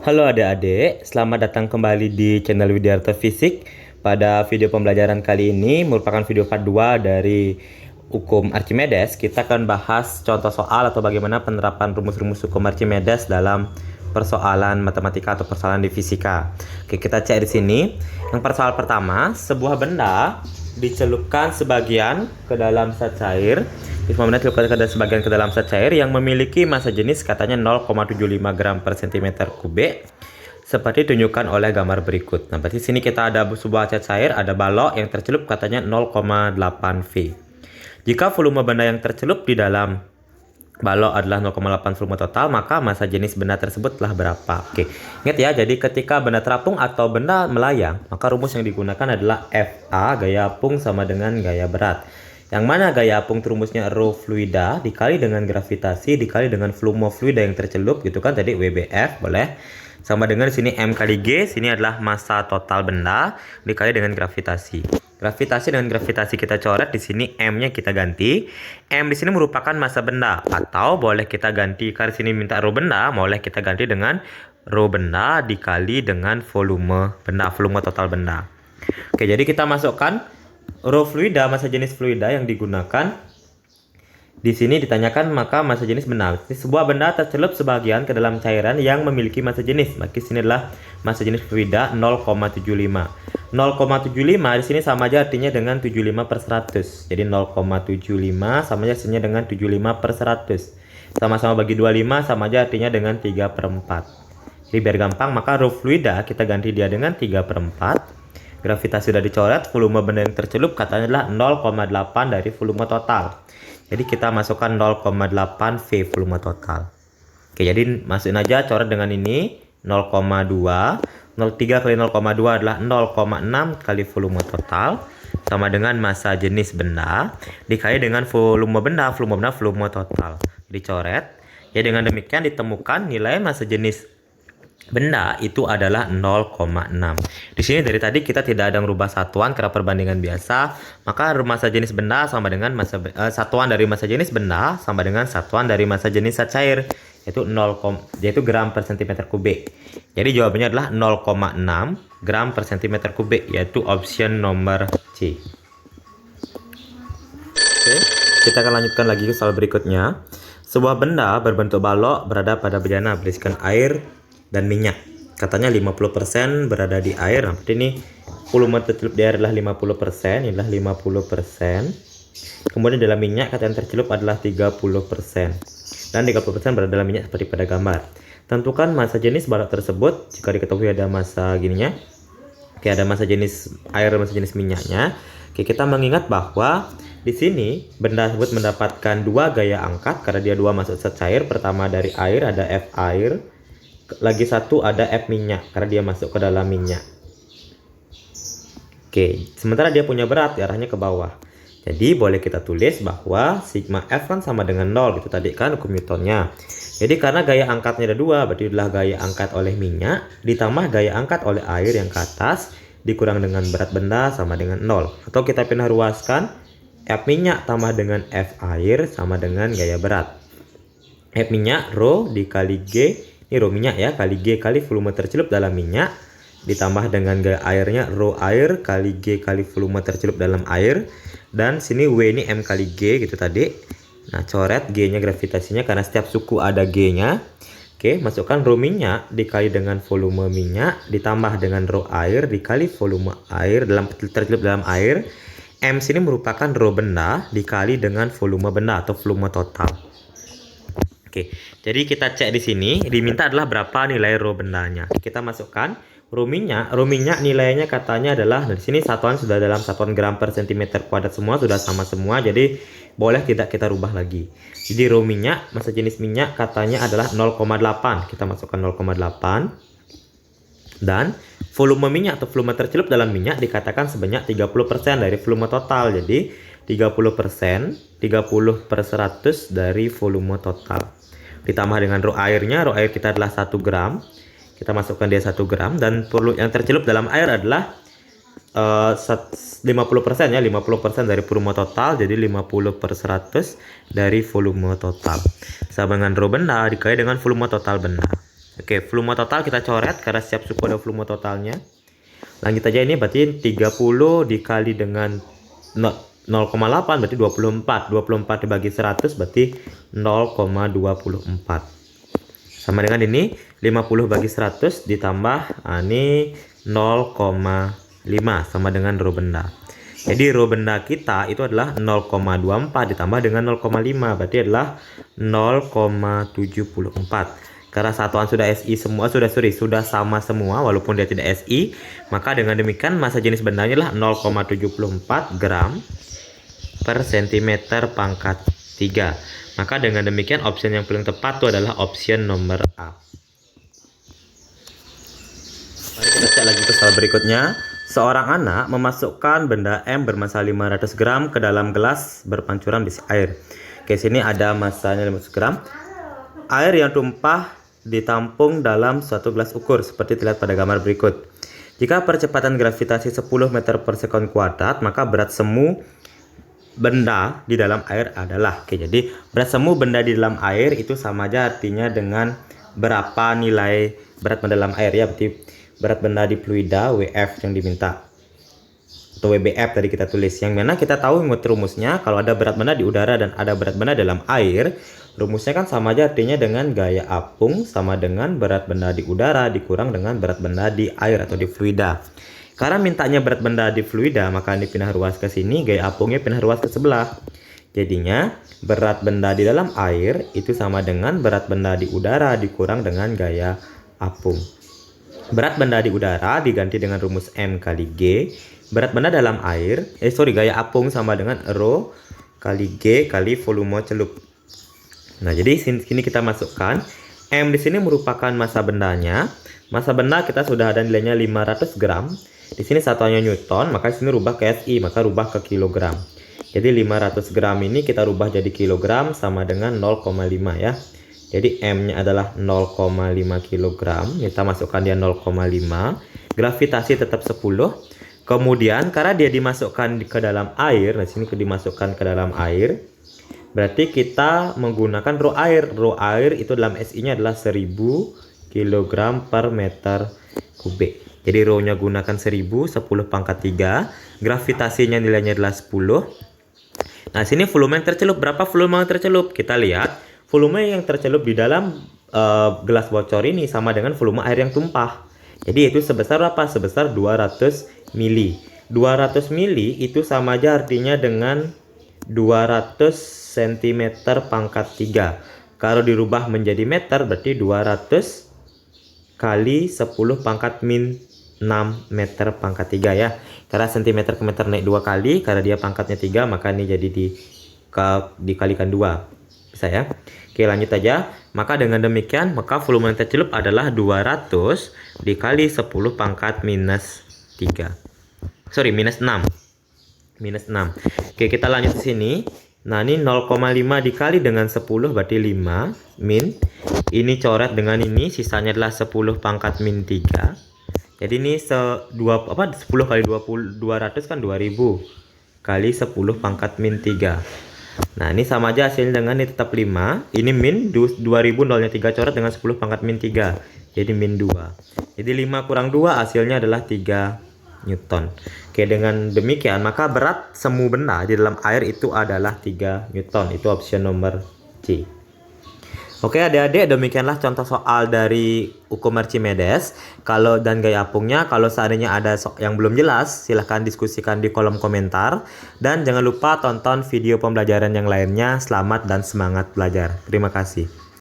Halo adik-adik, selamat datang kembali di channel Widyarto Fisik. Pada video pembelajaran kali ini merupakan video part 2 dari hukum Archimedes. Kita akan bahas contoh soal atau bagaimana penerapan rumus-rumus hukum Archimedes dalam persoalan matematika atau persoalan di fisika. Oke, kita cek di sini. Yang persoalan pertama, sebuah benda dicelupkan sebagian ke dalam zat cair. Sebagian ke dalam zat cair yang memiliki massa jenis katanya 0,75 gram per cm kubik seperti ditunjukkan oleh gambar berikut. Nah, berarti sini kita ada sebuah zat cair, ada balok yang tercelup katanya 0,8 V. Jika volume benda yang tercelup di dalam balok adalah 0,8 volume total, maka massa jenis benda tersebut telah berapa? Oke, ingat ya, jadi ketika benda terapung atau benda melayang, maka rumus yang digunakan adalah FA, gaya apung sama dengan gaya berat. Yang mana gaya apung rumusnya rho fluida dikali dengan gravitasi dikali dengan volume fluida yang tercelup gitu kan, tadi WBF boleh. Sama dengan sini M kali G, sini adalah massa total benda dikali dengan gravitasi. Gravitasi dengan gravitasi kita coret di sini, M-nya kita ganti. M di sini merupakan massa benda, atau boleh kita ganti karena sini minta rho benda, boleh kita ganti dengan rho benda dikali dengan volume benda, volume total benda. Oke, jadi kita masukkan rho fluida, massa jenis fluida yang digunakan. Di sini ditanyakan maka massa jenis benda. Sebuah benda tercelup sebagian ke dalam cairan yang memiliki massa jenis. Maka sini adalah massa jenis fluida 0,75. 0,75 di sini sama aja artinya dengan 75 per 100. Jadi 0,75 sama aja artinya dengan 75 per 100. Sama-sama bagi 25 sama aja artinya dengan 3 per 4. Jadi biar gampang, maka rho fluida kita ganti dia dengan 3 per 4. Gravitasi sudah dicoret, volume benda yang tercelup katanya adalah 0,8 dari volume total. Jadi kita masukkan 0,8 V volume total. Oke, jadi masukin aja, coret dengan ini 0,2. 0,3 kali 0,2 adalah 0,6 kali volume total sama dengan massa jenis benda dikali dengan volume benda volume total. Dicoret. Ya, dengan demikian ditemukan nilai massa jenis benda itu adalah 0,6. Di sini dari tadi kita tidak ada merubah satuan karena perbandingan biasa, maka massa jenis benda sama dengan satuan dari massa jenis benda sama dengan satuan dari massa jenis zat cair, yaitu gram per cm kubik. Jadi jawabannya adalah 0,6 gram per cm kubik, yaitu option nomor C. Oke, kita akan lanjutkan lagi ke soal berikutnya. Sebuah benda berbentuk balok berada pada bejana berisikan air dan minyak. Katanya 50% berada di air. Nah, ini volume tercelup di air adalah 50%, inilah 50%. Kemudian dalam minyak kata yang tercelup adalah 30%. Dan 30% berada dalam minyak seperti pada gambar. Tentukan massa jenis balok tersebut jika diketahui ada massa gininya. Oke, ada massa jenis air dan massa jenis minyaknya. Oke, kita mengingat bahwa di sini benda tersebut mendapatkan dua gaya angkat karena dia dua masuk zat cair. Pertama dari air ada F air, lagi satu ada F minyak karena dia masuk ke dalam minyak. Oke, sementara dia punya berat arahnya ke bawah. Jadi boleh kita tulis bahwa sigma F kan sama dengan 0 gitu tadi kan hukum Newtonnya. Jadi karena gaya angkatnya ada dua, berarti adalah gaya angkat oleh minyak ditambah gaya angkat oleh air yang ke atas dikurang dengan berat benda sama dengan 0. Atau kita pindah ruaskan, F minyak tambah dengan F air sama dengan gaya berat. F minyak rho dikali G, ini rho minyak ya, kali G kali volume tercelup dalam minyak ditambah dengan gaya airnya rho air kali G kali volume tercelup dalam air, dan sini W ini M kali G gitu tadi. Nah, coret G nya gravitasinya karena setiap suku ada G nya. Oke, masukkan rho minyak dikali dengan volume minyak ditambah dengan rho air dikali volume air tercelup dalam air. M sini merupakan rho benda dikali dengan volume benda atau volume total. Oke, jadi kita cek di sini diminta adalah berapa nilai rho bendanya. Kita masukkan rho minyak nilainya katanya adalah, di sini satuan sudah dalam satuan gram per cm kuadrat semua, sudah sama semua, jadi boleh tidak kita rubah lagi. Jadi rho minyak, massa jenis minyak katanya adalah 0,8. Kita masukkan 0,8. Dan volume minyak atau volume tercelup dalam minyak dikatakan sebanyak 30% dari volume total. Jadi 30%, 30 per 100 dari volume total. Ditambah dengan rho airnya, rho air kita adalah 1 gram. Kita masukkan dia 1 gram, dan yang tercelup dalam air adalah 50% ya, 50% dari volume total, jadi 50 per 100 dari volume total. Sama dengan rho benda dikali dengan volume total benda. Oke, volume total kita coret karena setiap suku ada volume totalnya. Lanjut aja, ini berarti 30 dikali dengan 0,8 berarti 24. 24 dibagi 100 berarti 0,24. Sama dengan ini 50 bagi 100 ditambah ini 0,5 sama dengan rho benda. Jadi rho benda kita itu adalah 0,24 ditambah dengan 0,5 berarti adalah 0,74. Karena satuan sudah SI semua, sudah sama semua walaupun dia tidak SI, maka dengan demikian massa jenis bendanya adalah 0,74 gram per centimeter pangkat 3. Maka dengan demikian option yang paling tepat itu adalah option nomor A. Mari kita cek lagi ke soal berikutnya. Seorang anak memasukkan benda M bermassa 500 gram ke dalam gelas berpancuran berisi air. Oke, sini ada massanya 500 gram. Air yang tumpah ditampung dalam suatu gelas ukur seperti terlihat pada gambar berikut. Jika percepatan gravitasi 10 meter per sekon kuadrat, maka berat semu benda di dalam air adalah. Oke, jadi berat semu benda di dalam air itu sama aja artinya dengan berapa nilai berat benda dalam air ya, berarti berat benda di fluida WF yang diminta atau WBF tadi kita tulis, yang mana kita tahu rumusnya kalau ada berat benda di udara dan ada berat benda dalam air, rumusnya kan sama aja artinya dengan gaya apung sama dengan berat benda di udara dikurang dengan berat benda di air atau di fluida. Karena mintanya berat benda di fluida, maka ini pindah ruas ke sini, gaya apungnya pindah ruas ke sebelah. Jadinya berat benda di dalam air itu sama dengan berat benda di udara dikurang dengan gaya apung. Berat benda di udara diganti dengan rumus M kali G. Berat benda dalam air, gaya apung sama dengan rho kali G kali volume celup. Nah, jadi sini kita masukkan M di sini merupakan massa bendanya. Massa benda kita sudah ada nilainya 500 gram. Di sini satuannya Newton, maka di sini rubah ke SI, maka rubah ke kilogram. Jadi 500 gram ini kita rubah jadi kilogram sama dengan 0,5 ya. Jadi M-nya adalah 0,5 kilogram. Kita masukkan dia 0,5. Gravitasi tetap 10. Kemudian karena dia dimasukkan ke dalam air, nah sini dimasukkan ke dalam air, berarti kita menggunakan rho air. Rho air itu dalam SI-nya adalah 1000 kg per meter kubik. Jadi rho-nya gunakan 1000, 10 pangkat 3. Gravitasinya nilainya adalah 10. Nah, sini volume yang tercelup. Berapa volume yang tercelup? Kita lihat. Volume yang tercelup di dalam gelas bocor ini sama dengan volume air yang tumpah. Jadi itu sebesar apa? Sebesar 200 mili. 200 mili itu sama aja artinya dengan 200 cm pangkat 3. Kalau dirubah menjadi meter berarti 200 kali 10 pangkat min 6 meter pangkat 3 ya. Karena cm ke meter naik 2 kali, karena dia pangkatnya 3 maka ini jadi dikalikan 2. Bisa ya. Oke, lanjut aja. Maka dengan demikian maka volume yang tercelup adalah 200 dikali 10 pangkat minus 3. Minus 6. Minus 6. Oke, kita lanjut ke sini. Nah, ini 0,5 dikali dengan 10 berarti 5 min. Ini coret dengan ini, sisanya adalah 10 pangkat min 3. Jadi ini 10 kali 200 kan 2000 kali 10 pangkat min 3. Nah, ini sama aja hasilnya dengan ini tetap 5. Ini min 2000, nolnya 3 coret dengan 10 pangkat min 3. Jadi min 2. Jadi 5 kurang 2 hasilnya adalah 3 Newton. Oke, dengan demikian maka berat semu benda di dalam air itu adalah 3 Newton. Itu option nomor C. Oke adik-adik, demikianlah contoh soal dari hukum Archimedes dan gaya apungnya. Kalau seandainya ada yang belum jelas, silahkan diskusikan di kolom komentar. Dan jangan lupa tonton video pembelajaran yang lainnya. Selamat dan semangat belajar. Terima kasih.